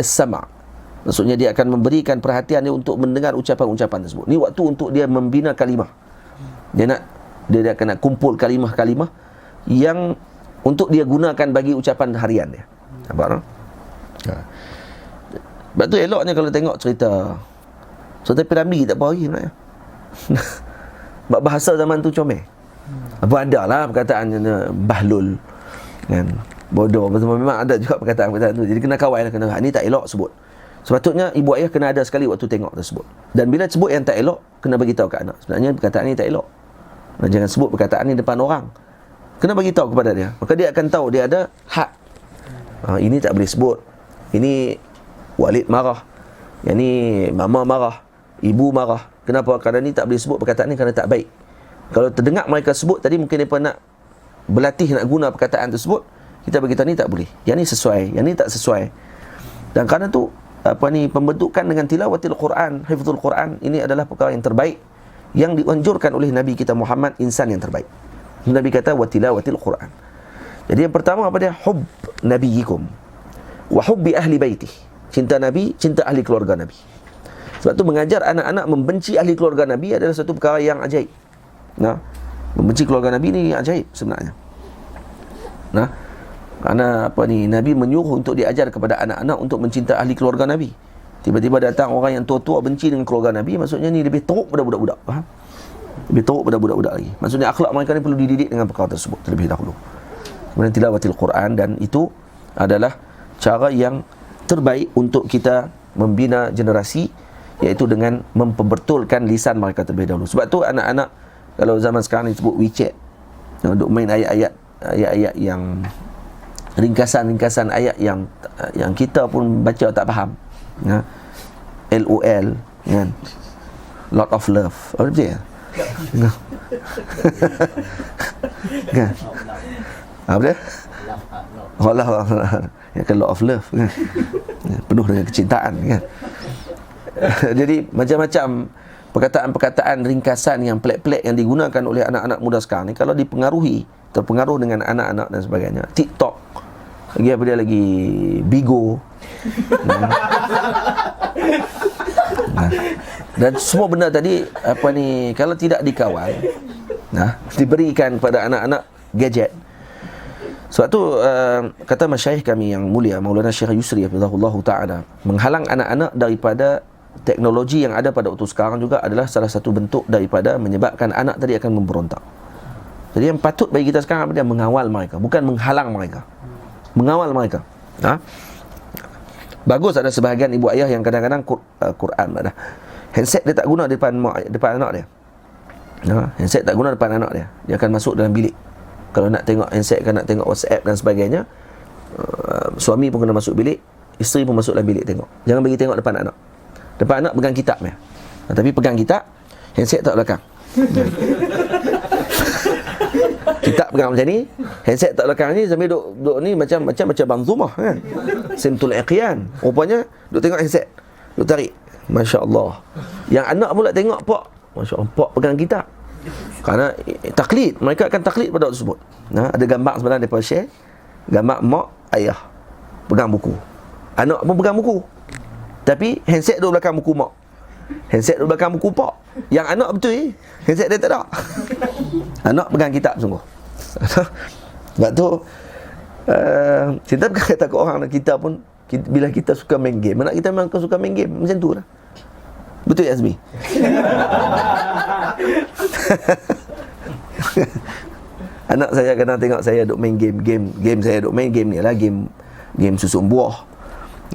as-sama'. Maksudnya dia akan memberikan perhatian dia untuk mendengar ucapan-ucapan tersebut. Ni waktu untuk dia membina kalimah. Dia akan nak kumpul kalimah-kalimah yang untuk dia gunakan bagi ucapan harian dia. Nampak tak? Sebab tu eloknya kalau tengok cerita Piramli tak apa lagi sebenarnya. Sebab bahasa zaman tu comel. Apa ada lah perkataan bahlul kan, bodoh, memang ada juga perkataan-perkataan tu. Jadi kena kawal, kena ni tak elok sebut. Sepatutnya ibu ayah kena ada sekali waktu tengok tersebut. Dan bila sebut yang tak elok, kena bagi tahu kat anak. Sebenarnya perkataan ni tak elok. Dan jangan sebut perkataan ni depan orang. Kena bagi tahu kepada dia. Maka dia akan tahu dia ada hak. Ini tak boleh sebut. Ini Walid marah. Yang ni mama marah. Ibu marah. Kenapa? Kerana ni tak boleh sebut perkataan ni kerana tak baik. Kalau terdengar mereka sebut tadi, mungkin mereka nak berlatih nak guna perkataan tersebut. Kita beritahu ni tak boleh. Yang ni sesuai, yang ni tak sesuai. Dan kerana tu pembentukan dengan tilawatil Quran, hifzul Quran, ini adalah perkara yang terbaik yang dianjurkan oleh Nabi kita Muhammad, insan yang terbaik. Nabi kata wa tilawatil Quran. Jadi yang pertama apa dia? Hub nabiyikum wa hubbi ahli baitih. Cinta Nabi, cinta ahli keluarga Nabi. Sebab tu mengajar anak-anak membenci ahli keluarga Nabi adalah satu perkara yang ajaib. Membenci keluarga Nabi ni ajaib sebenarnya. Kerana Nabi menyuruh untuk diajar kepada anak-anak untuk mencinta ahli keluarga Nabi. Tiba-tiba datang orang yang tua-tua benci dengan keluarga Nabi, maksudnya ni lebih teruk pada budak-budak. Faham? Lebih teruk pada budak-budak lagi. Maksudnya akhlak mereka ni perlu dididik dengan perkara tersebut terlebih dahulu. Kemudian tilawatil Quran, dan itu adalah cara yang terbaik untuk kita membina generasi, iaitu dengan memperbetulkan lisan mereka terlebih dahulu. Sebab tu anak-anak kalau zaman sekarang ni sebut WeChat, untuk main ayat-ayat yang ringkasan-ringkasan ayat yang kita pun baca tak faham. LOL kan, lot of love, apa dia? Kan? Apa dia? Allah ya kan, lot of love kan. Penuh dengan kecintaan kan. Jadi macam-macam perkataan-perkataan ringkasan yang pelik-pelik yang digunakan oleh anak-anak muda sekarang ni, kalau terpengaruh dengan anak-anak dan sebagainya, TikTok lagi, apa dia lagi, Bigo, dan semua benda tadi kalau tidak dikawal, diberikan kepada anak-anak gadget. Sebab tu kata masyayikh kami yang mulia Maulana Syekh Yusri hafizahullah taala, menghalang anak-anak daripada teknologi yang ada pada waktu sekarang juga adalah salah satu bentuk daripada menyebabkan anak tadi akan memberontak. Jadi yang patut bagi kita sekarang apa dia? Mengawal mereka, bukan menghalang mereka. Mengawal mereka. Bagus ada sebahagian ibu ayah yang kadang-kadang Quran ada. Handset dia tak guna depan anak dia. Handset tak guna depan anak dia. Dia akan masuk dalam bilik. Kalau nak tengok handset, kan nak tengok WhatsApp dan sebagainya, suami pun kena masuk bilik, isteri pun masuk dalam bilik tengok. Jangan bagi tengok depan anak. Depan anak pegang kitab ya. Tapi pegang kitab, handset tak belakang. Kitab pegang macam ni, handset tak belakang ni, sambil duk ni macam banzumah kan. Simtul Iqyan. Rupanya duk tengok handset, duk tarik. Masya-Allah. Yang anak pula tengok pak, masya-Allah, pak pegang kitab. Kerana taklid, mereka akan taklid pada waktu tersebut. Ada gambar sebenarnya daripada share, gambar mak, ayah pegang buku. Anak pun pegang buku. Tapi handset duduk belakang buku mak, handset duduk belakang buku pak. Yang anak betul handset dia tak ada. Anak pegang kitab sungguh. Sebab tu kita bukan kata ke orang, kita pun bila kita suka main game, anak kita memang suka main game macam tu lah. Betul ya Azmi? Anak saya kadang tengok saya duk main game saya duk main game ni lah, game susun buah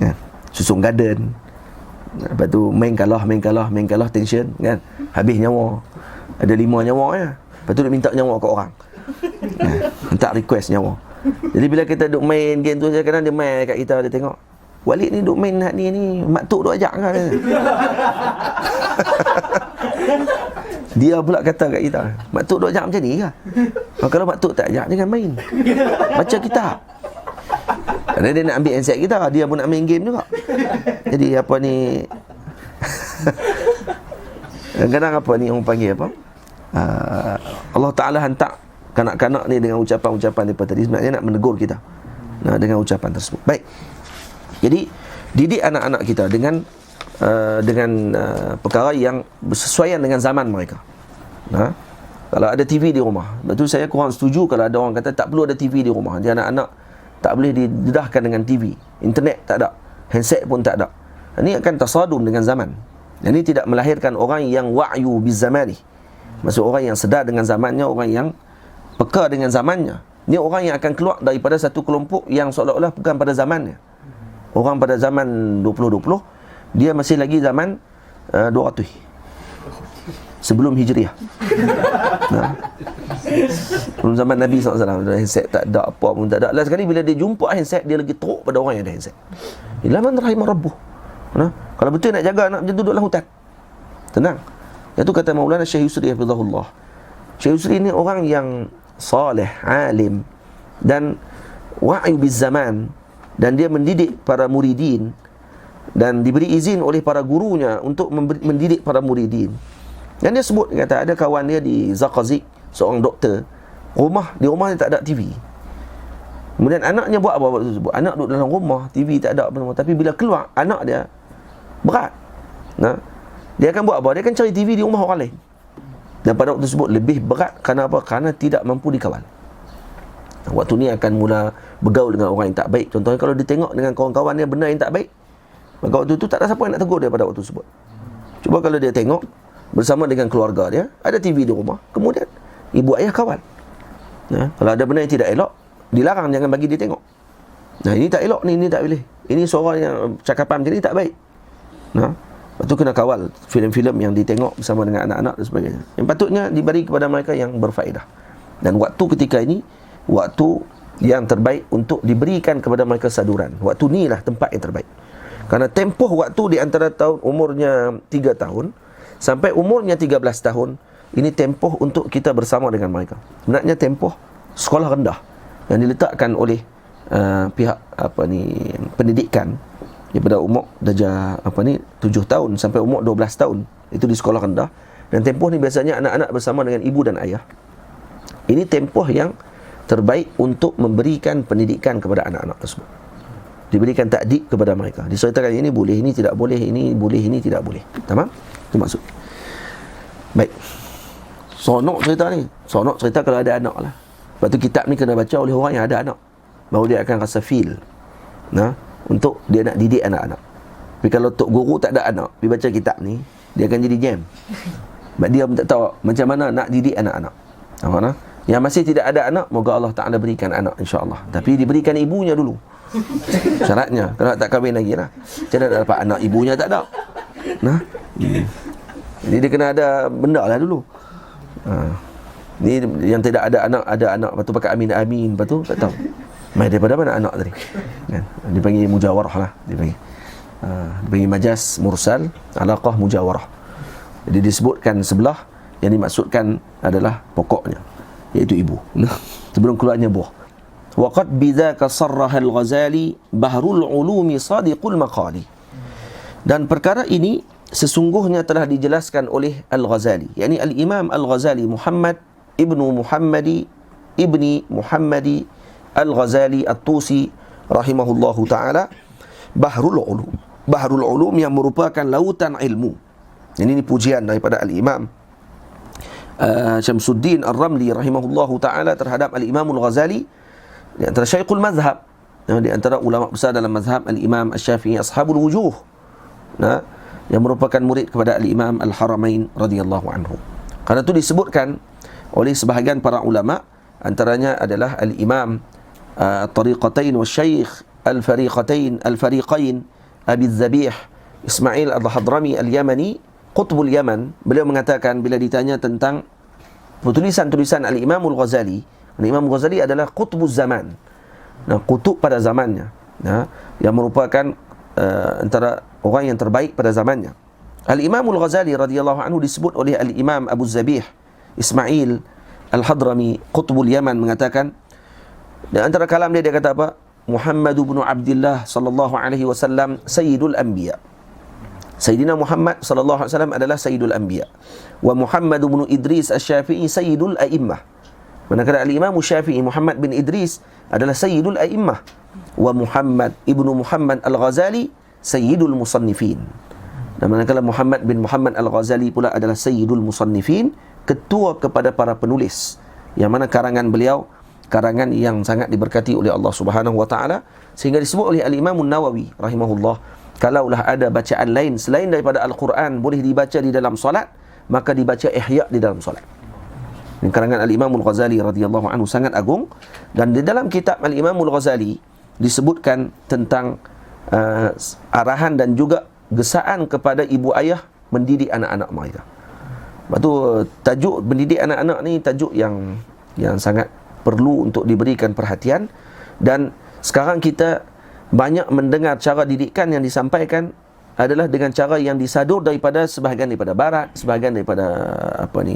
kan, susun garden. Lepas tu main kalah tension kan, habis nyawa. Ada 5 nyawa ya. Lepas tu dia minta nyawa kat orang. Minta request nyawa. Jadi bila kita duk main game tu, kadang dia main kat kita, dia tengok Walid ni duk main ni mak tok duk ajak kan. Dia pula kata kat kita, mak tok duk ajak macam ni ke? Kalau mak tok tak ajak, jangan main, baca kitab. Kerana dia nak ambil handset kita, dia pun nak main game juga. Jadi apa ni, kadang apa ni orang panggil apa, Allah Ta'ala hantar kanak-kanak ni dengan ucapan-ucapan daripada tadi, sebenarnya nak menegur kita dengan ucapan tersebut. Baik, jadi didik anak-anak kita dengan perkara yang bersesuaian dengan zaman mereka. Kalau ada TV di rumah, betul, saya kurang setuju kalau ada orang kata tak perlu ada TV di rumah. Dia anak-anak tak boleh didedahkan dengan TV, internet tak ada, handset pun tak ada. Ini akan tasadum dengan zaman. Ini tidak melahirkan orang yang wa'yu bizamani, maksud orang yang sedar dengan zamannya, orang yang peka dengan zamannya. Ini orang yang akan keluar daripada satu kelompok yang seolah-olah bukan pada zamannya. Orang pada zaman 2020, dia masih lagi zaman 200 sebelum Hijriah. Sebelum zaman Nabi SAW, handset tak ada, apa pun tak ada. Last sekali bila dia jumpa handset, dia lagi teruk pada orang yang ada handset. Ila man rahimah rabbuh. Kalau betul nak jaga anak macam tu, duduklah hutan, tenang. Itu kata Maulana Syekh Yusri hafizahullah. Syekh Yusri ni orang yang salih, alim dan wa'i bizaman, dan dia mendidik para muridin dan diberi izin oleh para gurunya untuk mendidik para muridin. Dan dia sebut, kata ada kawan dia di Zaqazik, seorang doktor, di rumah dia tak ada TV. Kemudian anaknya buat apa waktu tersebut? Anak duduk dalam rumah, TV tak ada apa semua. Tapi bila keluar, anak dia berat. Dia akan buat apa? Dia akan cari TV di rumah orang lain. Dan pada waktu tersebut lebih berat. Kerana apa? Kerana tidak mampu dikawal. Waktu ni akan mula bergaul dengan orang yang tak baik. Contohnya kalau dia tengok dengan kawan-kawan dia benda yang tak baik, maka waktu tu tak ada siapa yang nak tegur dia pada waktu tersebut. Cuba kalau dia tengok bersama dengan keluarga dia, ada TV di rumah, kemudian ibu ayah kawal. Kalau ada benda yang tidak elok, dilarang, jangan bagi dia tengok. Ini tak elok ni, ini tak boleh. Ini suara yang cakapan macam ni tak baik. Lepas tu kena kawal filem-filem yang ditengok bersama dengan anak-anak dan sebagainya. Yang patutnya diberi kepada mereka yang berfaedah. Dan waktu ketika ini, waktu yang terbaik untuk diberikan kepada mereka saduran. Waktu ni lah tempat yang terbaik. Kerana tempoh waktu di antara tahun umurnya 3 tahun sampai umurnya 13 tahun, ini tempoh untuk kita bersama dengan mereka. Sebenarnya tempoh sekolah rendah yang diletakkan oleh pihak pendidikan daripada umur darjah 7 tahun sampai umur 12 tahun, itu di sekolah rendah. Dan tempoh ni biasanya anak-anak bersama dengan ibu dan ayah. Ini tempoh yang terbaik untuk memberikan pendidikan kepada anak-anak tersebut. Diberikan takdik kepada mereka. Disertakan ini boleh, ini tidak boleh, ini boleh, ini tidak boleh. Tamam? Itu maksud. Baik. Sonok cerita ni. Sonok cerita kalau ada anak lah. Lepas tu kitab ni kena baca oleh orang yang ada anak. Baru dia akan rasa feel. Untuk dia nak didik anak-anak. Tapi kalau tok guru tak ada anak, pergi baca kitab ni, dia akan jadi jam. Sebab dia pun tak tahu macam mana nak didik anak-anak. Nampak? Yang masih tidak ada anak, moga Allah Ta'ala berikan anak insya-Allah. Tapi diberikan ibunya dulu. Syaratnya, kalau tak kahwin lagi lah. Macam mana nak dapat anak, ibunya tak ada. Jadi dia kena ada benda lah dulu. Ni yang tidak ada anak, lepas tu pakai amin-amin, lepas tu tak tahu mai daripada mana anak tadi kan? Dipanggil mujawarah lah, dipanggil majas mursal, alaqah mujawarah. Jadi disebutkan sebelah, yang dimaksudkan adalah pokoknya. iaitu ibu. Sebelum keluarnya buah. Waqad bidzaka sarraha al-Ghazali bahrul ulumi sadiqul maqali. Dan perkara ini sesungguhnya telah dijelaskan oleh Al-Ghazali, yakni Al-Imam Al-Ghazali Muhammad ibnu Muhammadi Al-Ghazali At-Tusi rahimahullahu ta'ala, Bahrul Ulum. Bahrul Ulum yang merupakan lautan ilmu. Ini pujian daripada Al-Imam Syamsuddin Ar-Ramli rahimahullahu ta'ala terhadap Al-Imam Al-Ghazali, di antara Syekhul Mazhab, di antara ulama besar dalam mazhab Al-Imam Asy-Syafi'i Ashabul Wujuh, yang merupakan murid kepada Al-Imam Al-Haramain radhiyallahu anhu. Karena itu disebutkan oleh sebahagian para ulama, antaranya adalah Al-Imam Tariqatain wa Syekh Al-Fariqain Abi Zabih Ismail Al-Hadrami Al-Yamani, Qutbul Yaman. Beliau mengatakan bila ditanya tentang tulisan-tulisan Al-Imam Al-Ghazali, Al-Imam Al-Ghazali adalah Qutbuz Zaman, kutub pada zamannya, yang merupakan antara orang yang terbaik pada zamannya. Al-Imam Al-Ghazali radhiyallahu anhu disebut oleh Al-Imam Abu Zabih Ismail Al-Hadrami Qutbul Yaman mengatakan, di antara kalam dia kata apa? Muhammad bin Abdullah sallallahu alaihi wasallam sayyidul anbiya. Sayyidina Muhammad sallallahu alaihi wasallam adalah sayyidul anbiya. Wa Muhammad bin Idris Asy-Syafi'i sayyidul a'immah. Manakala Al-Imam Syafi'i Muhammad bin Idris adalah sayyidul a'immah. Wa Muhammad ibnu Muhammad Al-Ghazali sayyidul musannifin. Dan manakala Muhammad bin Muhammad Al-Ghazali pula adalah sayyidul musannifin, ketua kepada para penulis, yang mana karangan beliau karangan yang sangat diberkati oleh Allah Subhanahu wa taala, sehingga disebut oleh Al-Imam An-Nawawi rahimahullah, kalaulah ada bacaan lain selain daripada Al-Quran boleh dibaca di dalam solat, maka dibaca Ihya di dalam solat. Ini karangan Al-Imam Al-Ghazali radhiyallahu anhu sangat agung. Dan di dalam kitab Al-Imam Al-Ghazali disebutkan tentang arahan dan juga gesaan kepada ibu ayah mendidik anak-anak mereka. Lepas tu tajuk mendidik anak-anak ni tajuk yang sangat perlu untuk diberikan perhatian. Dan sekarang kita banyak mendengar cara didikan yang disampaikan adalah dengan cara yang disadur daripada sebahagian daripada barat, sebahagian daripada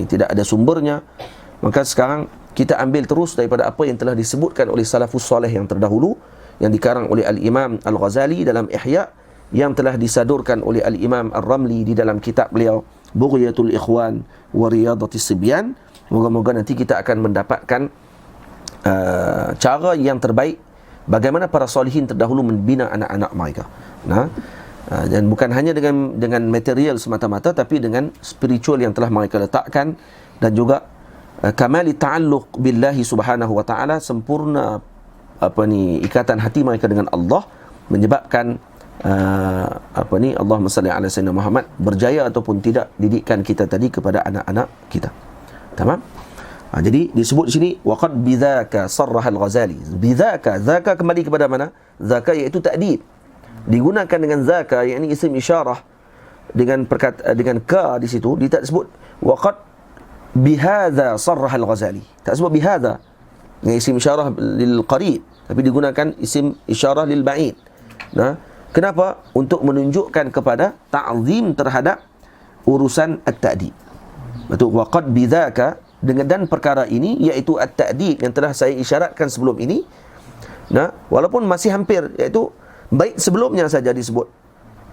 tidak ada sumbernya. Maka sekarang kita ambil terus daripada apa yang telah disebutkan oleh salafus soleh yang terdahulu, yang dikarang oleh Al-Imam Al-Ghazali dalam Ihya, yang telah disadurkan oleh Al-Imam Ar-Ramli di dalam kitab beliau Bughyatul Ikhwan wa Riyadatis Sibyan. Moga-moga nanti kita akan mendapatkan cara yang terbaik bagaimana para solihin terdahulu membina anak-anak mereka. Dan bukan hanya dengan material semata-mata, tapi dengan spiritual yang telah mereka letakkan, dan juga kamali ta'alluq billahi subhanahu wa ta'ala, sempurna ikatan hati mereka dengan Allah, menyebabkan Allahumma salli ala sayyidina Muhammad, berjaya ataupun tidak didikan kita tadi kepada anak-anak kita. Tamam? Jadi disebut di sini waqad bidzaka sarraha al-Ghazali. Bidzaka, zaka kembali kepada mana? Zaka iaitu ta'dib. Digunakan dengan zaka, yakni isim isyarah dengan ka di situ, dia tak sebut waqad bihadza sarraha al-Ghazali. Tak sebut bihadza dengan isim isyarah lil qarib, tapi digunakan isim isyarah lil ba'id. Kenapa? Untuk menunjukkan kepada ta'zim terhadap urusan at-ta'dib. Betul, waqad bidzaka, dan perkara ini iaitu at-ta'dib yang telah saya isyaratkan sebelum ini. Walaupun masih hampir, iaitu baik sebelumnya saja disebut,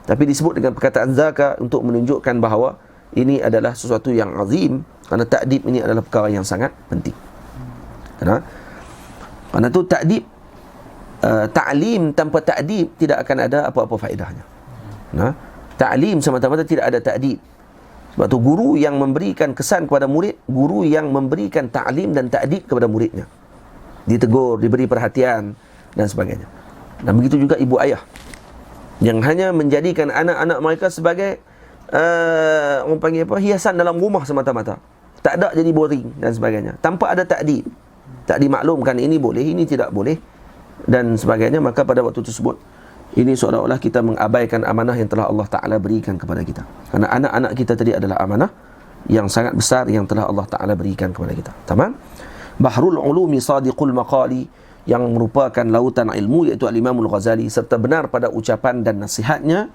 tapi disebut dengan perkataan zaka untuk menunjukkan bahawa ini adalah sesuatu yang azim, kerana ta'dib ini adalah perkara yang sangat penting. Kerana itu ta'dib, ta'lim tanpa ta'dib tidak akan ada apa-apa faedahnya. Ta'lim semata-mata tidak ada ta'dib. Sebab tu guru yang memberikan kesan kepada murid, guru yang memberikan ta'lim dan ta'dib kepada muridnya, ditegur, diberi perhatian dan sebagainya. Dan begitu juga ibu ayah yang hanya menjadikan anak-anak mereka sebagai orang panggil hiasan dalam rumah semata-mata, tak ada jadi boring dan sebagainya, tanpa ada ta'dib. Tak dimaklumkan ini boleh, ini tidak boleh dan sebagainya. Maka pada waktu tersebut ini seolah-olah kita mengabaikan amanah yang telah Allah Ta'ala berikan kepada kita. Kerana anak-anak kita tadi adalah amanah yang sangat besar yang telah Allah Ta'ala berikan kepada kita. Tamam? Bahrul ulumi sadiqul maqali, yang merupakan lautan ilmu, iaitu Al-Imam Al-Ghazali, serta benar pada ucapan dan nasihatnya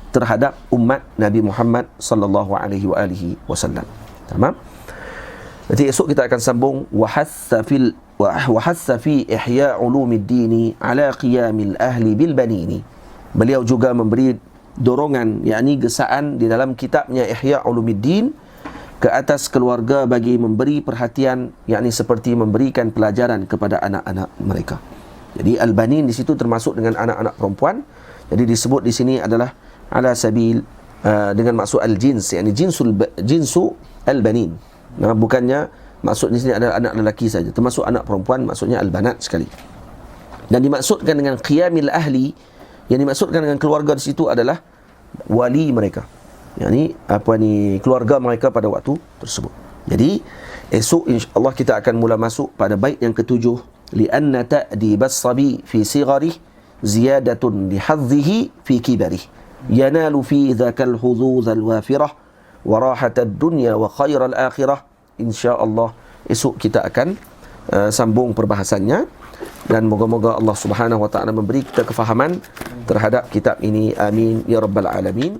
terhadap umat Nabi Muhammad sallallahu alaihi wasallam. Tamam? Nanti esok kita akan sambung wahassa fi ihya ulumiddin ala qiyamil ahli bil banini. Beliau juga memberi dorongan, yakni gesaan di dalam kitabnya Ihya Ulumuddin ke atas keluarga bagi memberi perhatian, yakni seperti memberikan pelajaran kepada anak-anak mereka. Jadi al-banin di situ termasuk dengan anak-anak perempuan. Jadi disebut di sini adalah ala sabil dengan maksud al-jins, yakni jinsu al-banin. Nah, bukannya maksud di sini adalah anak lelaki saja, termasuk anak perempuan, maksudnya al-banat sekali. Dan dimaksudkan dengan qiyamil ahli, yang dimaksudkan dengan keluarga di situ adalah wali mereka, yakni keluarga mereka pada waktu tersebut. Jadi esok insya-Allah kita akan mula masuk pada bait yang ketujuh, li'anna ta'dibas sabi fi sigharih ziyadatun lihadhihi fi kibarih yanalu fi dzakal hududz al-wafirah wa rahatad dunya wa khairal akhirah. Insya-Allah esok kita akan sambung perbahasannya, dan moga-moga Allah Subhanahu wa taala memberi kita kefahaman terhadap kitab ini. Amin ya rabbal alamin.